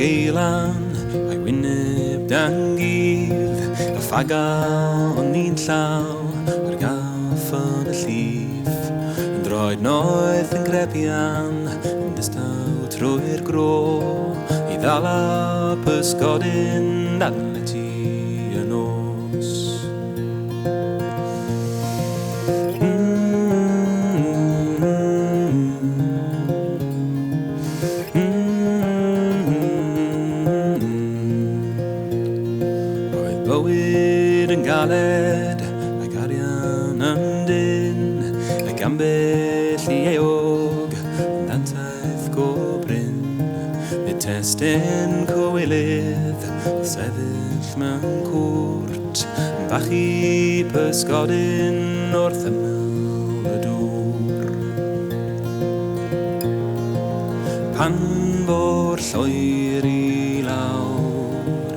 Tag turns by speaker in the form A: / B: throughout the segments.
A: geilan a'i wyneb dan gif, y ffagon ni'n llaw ar gaff yn y llif, yn droed noeth yn grebian, yn distaw trwy'r gro, i ddala pysgodyn dal y ti yn os. Galed, ac arian ymdyn, ac ambell I eog, yn dantaeth gobryn, nid testyn cywilydd, sefyll mewn cwrt, yn fachu pysgodyn wrth ymyl y dŵr. Pan fo'r lloer I lawr,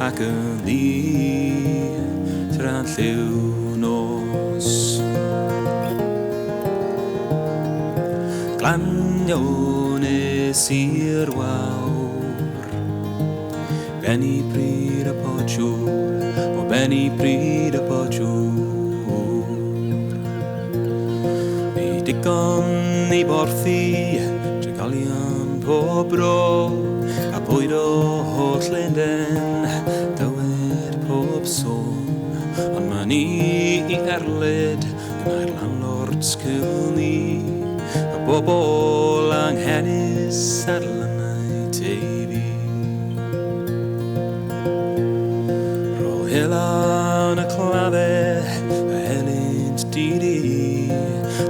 A: ac yn ddi tra'n lliw nos. Glanio nes i'r wawr, benni Pryd y Potsiwr, o benni Pryd y Potsiwr. Fi digon I borthi, trigolion pob bro, a bwyd o holl Linden, dywed pob sôn. Ond ma ni I erlyd, gyda'r landlords cylni, a bobl anghennus ar lannau teifi. Ro hilan y claddau, a helynt didi,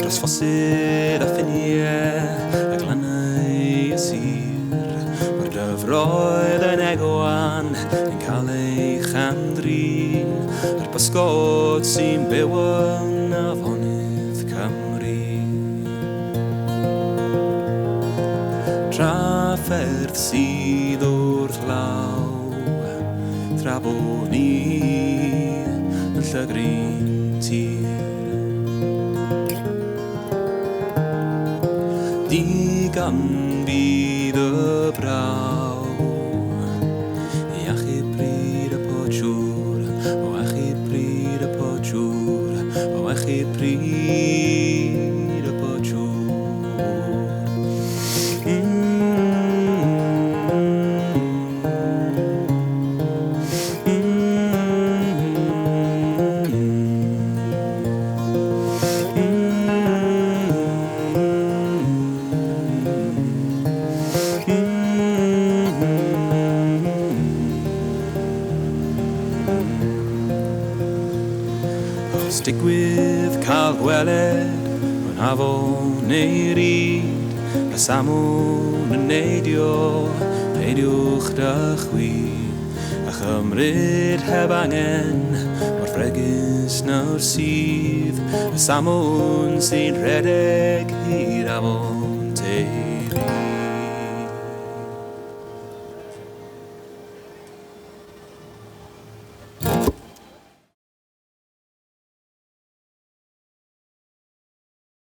A: dros ffosydd a ffiniau, a glannau y sir. Mae'r dyfroedd yn egwan, yn cael ei chandrin, a'r bysgod sy'n byw yn afonydd Cymru. Trafferth sydd wrth law, tra bod ni yn llygrin tir. Digon bydd y braw, I achub Pryd y Potsiwr, o achub Pryd y Potsiwr, o achub Pryd y Potsiwr. Digwydd cael gweled mewn afon neu ryd, a samwn yn neidio, peidiwch dy chwi, a chymryd heb angen, o'r fregus nawr sydd, a samwn sy'n rhedeg i'r afon teifi.